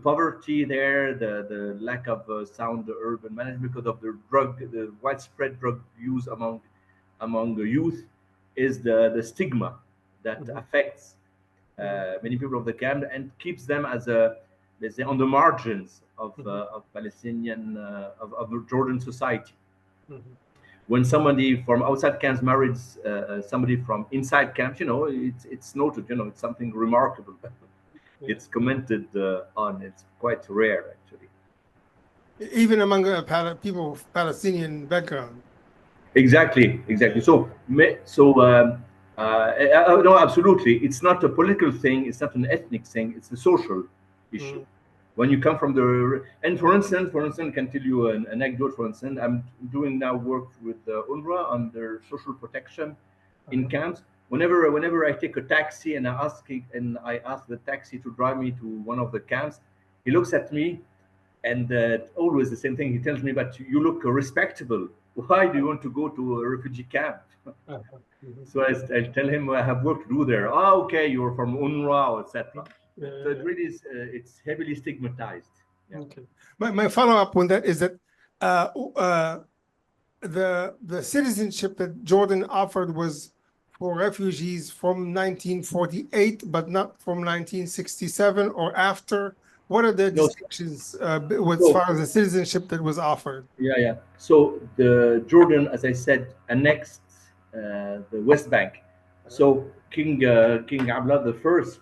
poverty there, the lack of sound urban management, because of the widespread drug use among the youth, is the stigma that affects many people of the camp and keeps them as let's say, on the margins of Palestinian of Jordan society. When somebody from outside camps marries somebody from inside camps, it's noted. It's something remarkable. It's commented on. It's quite rare, actually.
Even among people of Palestinian background.
Exactly. So no, absolutely. It's not a political thing. It's not an ethnic thing. It's a social issue. When you come from and for instance, I can tell you an anecdote. For instance, I'm doing now work with UNRWA on their social protection in camps. Whenever I take a taxi and I ask the taxi to drive me to one of the camps, he looks at me and always the same thing. He tells me, "But you look respectable. Why do you want to go to a refugee camp?" So I tell him, "I have work to do there." "Oh, okay, you're from UNRWA, etc." So it really is. It's heavily stigmatized. Yeah.
Okay. My follow-up on that is that the citizenship that Jordan offered was for refugees from 1948, but not from 1967 or after. What are the distinctions as far as the citizenship that was offered?
Yeah. So the Jordan, as I said, annexed the West Bank. So King Abdullah the First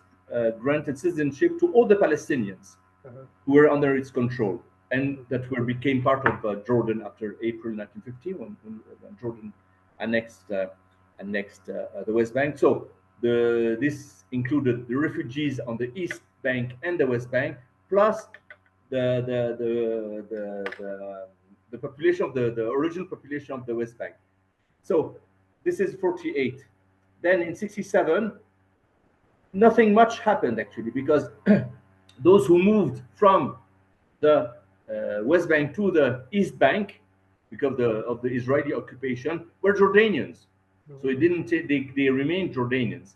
granted citizenship to all the Palestinians who were under its control and that became part of Jordan after April 1915 when Jordan annexed the West Bank. So this included the refugees on the East Bank and the West Bank, plus the the population of the original population of the West Bank. So this is 48. Then in 67, nothing much happened actually, because those who moved from the West Bank to the East Bank because of the Israeli occupation were Jordanians. So it didn't. They remained Jordanians.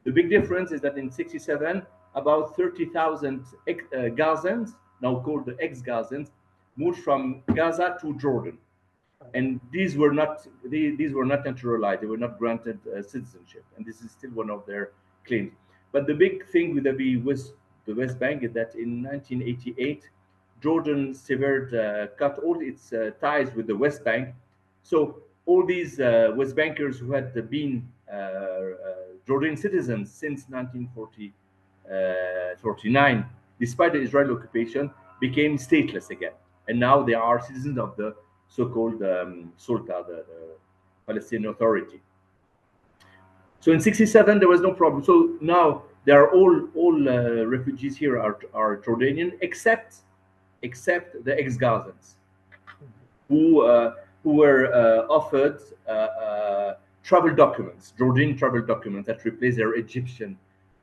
The big difference is that in 67, about 30,000 Gazans, now called the ex-Gazans, moved from Gaza to Jordan, and these were not naturalized. They were not granted citizenship, and this is still one of their claims. But the big thing with the West Bank is that in 1988, Jordan cut all its ties with the West Bank. So all these West Bankers who had been Jordanian citizens since 1949, despite the Israeli occupation, became stateless again. And now they are citizens of the so-called Sulta, the Palestinian Authority. So in 67, there was no problem. So now they are all refugees here are Jordanian, except the ex-Gazans, who were offered travel documents, Jordanian travel documents that replace their Egyptian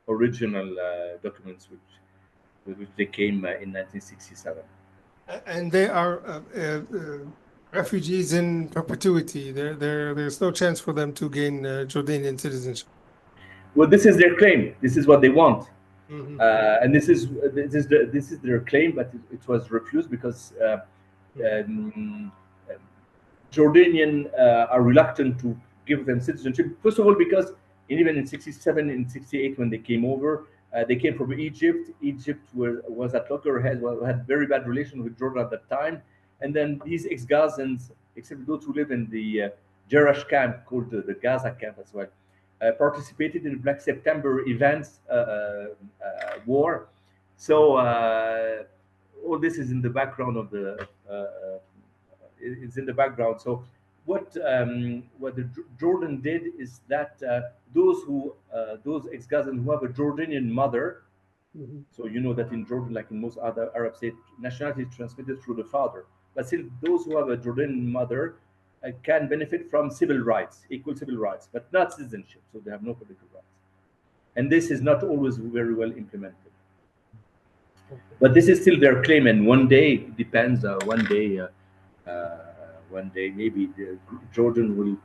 original documents, with which they came in 1967.
And they are refugees in perpetuity. There's no chance for them to gain Jordanian citizenship.
Well, this is their claim. This is what they want, and this is their claim. But it was refused because Jordanian are reluctant to give them citizenship. First of all, because even in 67 and 68, when they came over, they came from Egypt. Egypt was at loggerheads, had very bad relations with Jordan at that time. And then these ex-Gazans, except those who live in the Jerash camp, called the Gaza camp as well, participated in the Black September events, war. So all this is in the background of the. Is in the background. So what the Jordan did is that those ex-Gazans who have a Jordanian mother, so you know that in Jordan, like in most other Arab states, nationality is transmitted through the father. But still, those who have a Jordanian mother can benefit from civil rights, equal civil rights, but not citizenship. So they have no political rights, and this is not always very well implemented. But this is still their claim, and one day it depends. One day maybe Jordan will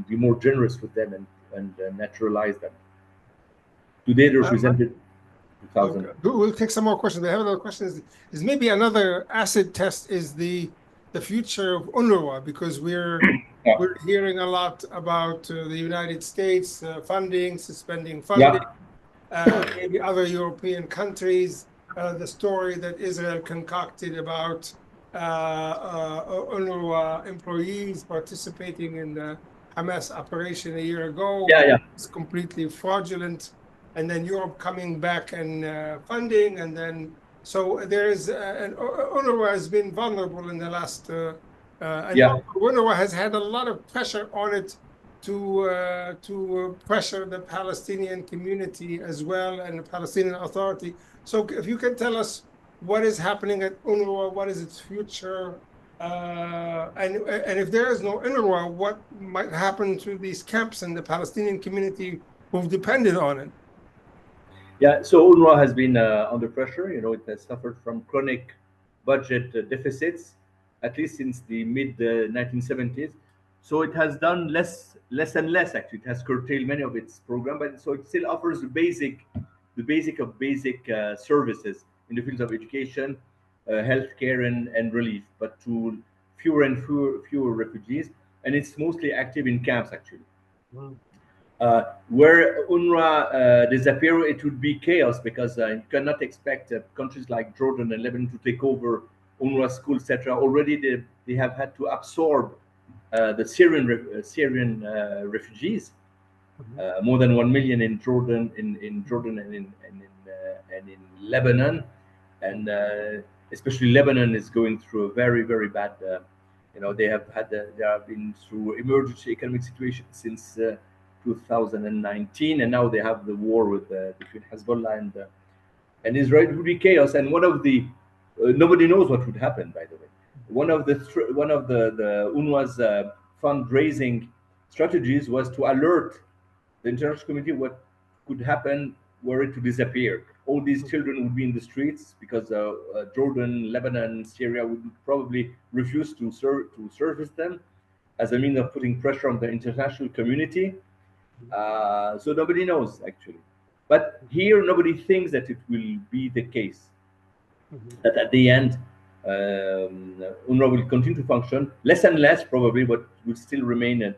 be more generous with them and naturalize them. Today they represented 2,000.
Okay. We'll take some more questions. I have another question. Is maybe another acid test is the future of UNRWA, because we're hearing a lot about the United States suspending funding, maybe other European countries. The story that Israel concocted about UNRWA employees participating in the Hamas operation a year ago. It's completely fraudulent. And then Europe coming back and funding, and then so there is UNRWA has been vulnerable in the last. UNRWA has had a lot of pressure on it to pressure the Palestinian community as well and the Palestinian Authority. So if you can tell us what is happening at UNRWA, what is its future, and if there is no UNRWA, what might happen to these camps and the Palestinian community who've depended on it?
Yeah, so UNRWA has been under pressure. You know, it has suffered from chronic budget deficits, at least since the mid 1970s. So it has done less and less. Actually, it has curtailed many of its programs, but so it still offers the basic of basic services in the fields of education, healthcare, and relief, but to fewer and fewer refugees, and it's mostly active in camps actually. Where UNRWA disappear, it would be chaos, because you cannot expect countries like Jordan and Lebanon to take over UNRWA schools, etc. Already they have had to absorb the Syrian refugees, more than 1 million in Jordan, in Jordan and in Lebanon, and especially Lebanon is going through a very, very bad. They have been through emergency economic situation since 2019, and now they have the war between Hezbollah and Israel. It would be chaos, and one of the nobody knows what would happen, by the way. one of the UNRWA's fundraising strategies was to alert the international community what could happen were it to disappear. All these children would be in the streets because Jordan, Lebanon, Syria would probably refuse to service them as a means of putting pressure on the international community. So nobody knows actually. But here, nobody thinks that it will be the case. That at the end, UNRWA will continue to function less and less probably, but will still remain a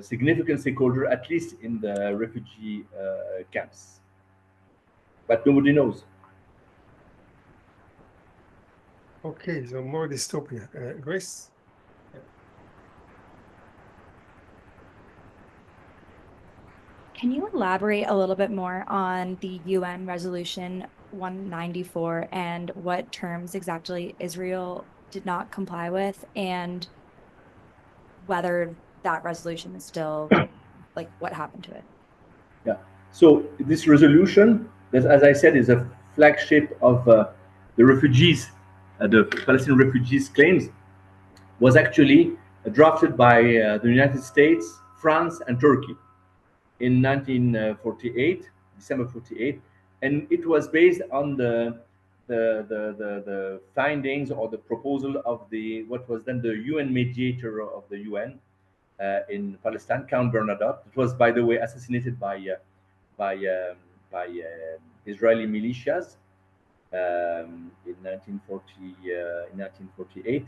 significant stakeholder, at least in the refugee camps. But nobody knows.
Okay, so more dystopia. Grace?
Can you elaborate a little bit more on the UN Resolution 194 and what terms exactly Israel did not comply with, and whether that resolution is still, like, what happened to it?
Yeah. So this resolution, as I said, is a flagship of the refugees, the Palestinian refugees claims, was actually drafted by the United States, France, and Turkey in 1948, December 48, and it was based on the findings or the proposal of what was then the UN mediator of the UN in Palestine, Count Bernadotte. It was, by the way, assassinated by Israeli militias in 1948.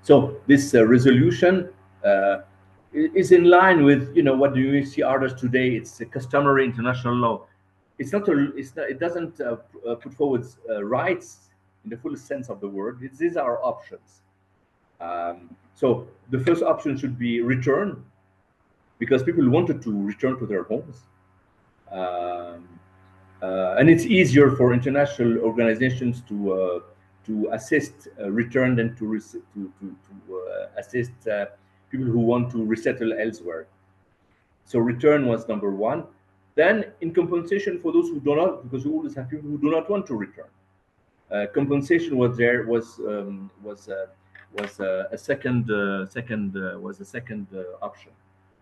So this resolution is in line with what the UNHCR does today. It's a customary international law. It's not. It doesn't put forward rights in the fullest sense of the word. These are options. So the first option should be return, because people wanted to return to their homes, and it's easier for international organizations to assist return than to assist people who want to resettle elsewhere. So return was number one. Then, in compensation for those who do not, because we always have people who do not want to return, compensation was there. Was a second option.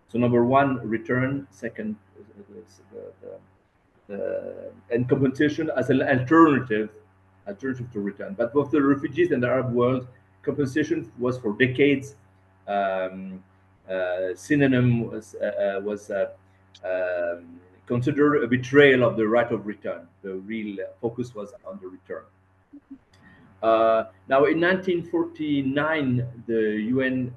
So number one, return. Second, and compensation as an alternative to return. But both the refugees and the Arab world, compensation was for decades synonym was considered a betrayal of the right of return. The real focus was on the return. Now, in 1949, the UN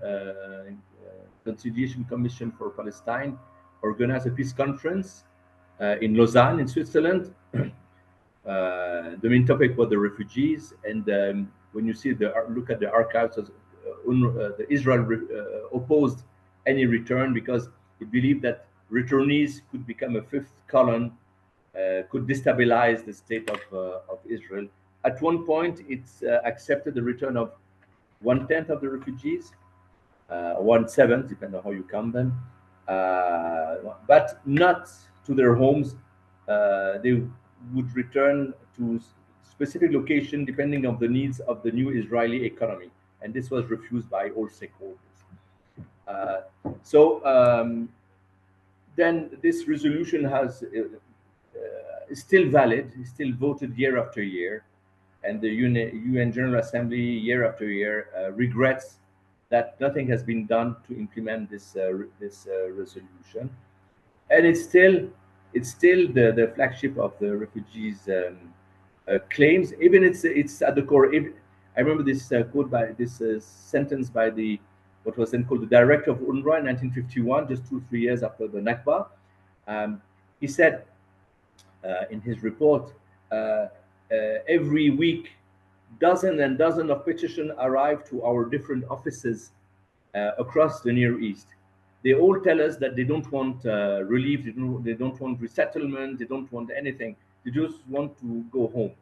Conciliation Commission for Palestine organized a peace conference in Lausanne, in Switzerland. The main topic was the refugees, and when you look at the archives, the Israel opposed any return because it believed that returnees could become a fifth column, could destabilize the state of Israel. At one point, it's accepted the return of 1/10 of the refugees, 1/7, depending on how you count them, but not to their homes. They would return to specific location depending on the needs of the new Israeli economy, and this was refused by all stakeholders. Then this resolution is still valid, is still voted year after year, and the UN General Assembly year after year regrets that nothing has been done to implement this resolution, and it's still the flagship of the refugees' claims. Even it's at the core. I remember this quote by this sentence by what was then called the director of UNRWA in 1951, just 2-3 years after the Nakba. He said in his report, every week, dozens and dozens of petitions arrive to our different offices across the Near East. They all tell us that they don't want relief, they don't want resettlement, they don't want anything. They just want to go home.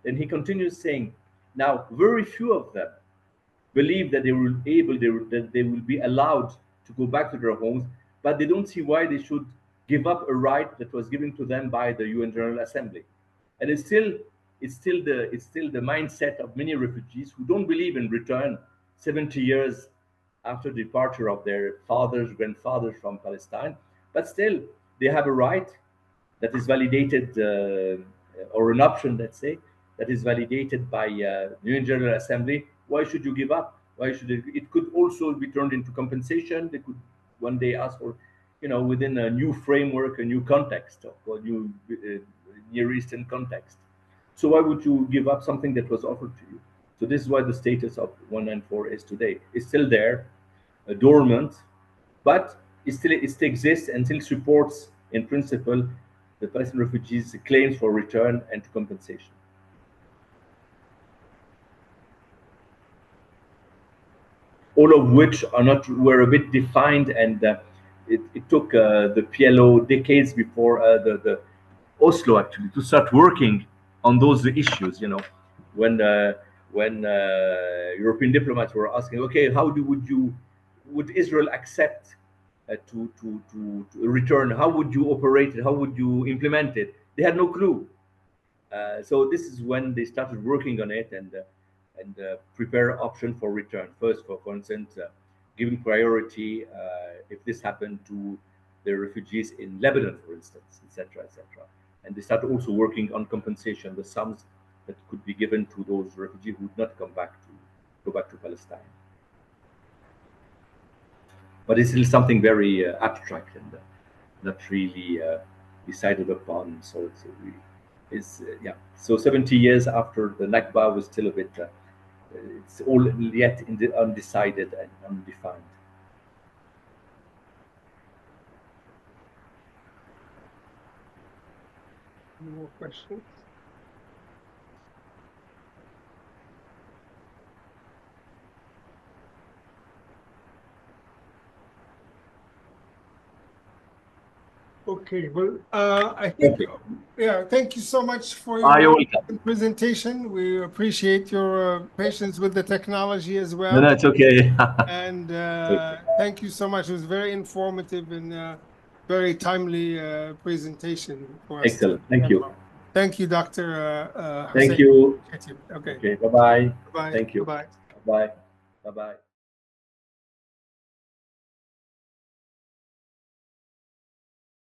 Then he continues saying, now very few of them believe that they will be allowed to go back to their homes, but they don't see why they should give up a right that was given to them by the UN General Assembly. And it's still it's still the mindset of many refugees who don't believe in return 70 years after the departure of their fathers, grandfathers from Palestine. But still, they have a right that is validated, or an option, let's say, that is validated by the UN General Assembly. Why should you give up? Why should it could also be turned into compensation? They could one day ask for, within a new framework, a new context, or new Near Eastern context. So why would you give up something that was offered to you? So this is why the status of 194 is today. It's still there, dormant, but it still exists and still supports, in principle, the Palestinian refugees' claims for return and compensation. All of which were a bit defined, and it took the PLO decades before the Oslo actually to start working on those issues. When European diplomats were asking, okay, would Israel accept to return? How would you operate it? How would you implement it? They had no clue. So this is when they started working on it and prepare option for return. First, for instance, giving priority if this happened to the refugees in Lebanon, for instance, etc., etc. And they started also working on compensation, the sums that could be given to those refugees who would not go back to Palestine. But it's still something very abstract and not really decided upon. So yeah. So 70 years after the Nakba was still a bit. It's all yet undecided and undefined.
Any more questions? Okay, well, I think, yeah, thank you so much for your presentation. We appreciate your patience with the technology as well.
No, it's okay.
And thank you so much. It was very informative and very timely presentation for us.
Excellent. Thank you.
Thank you, Dr.
Thank you.
Okay.
Okay. Bye-bye.
Bye.
Thank you.
Bye.
Bye. Bye-bye.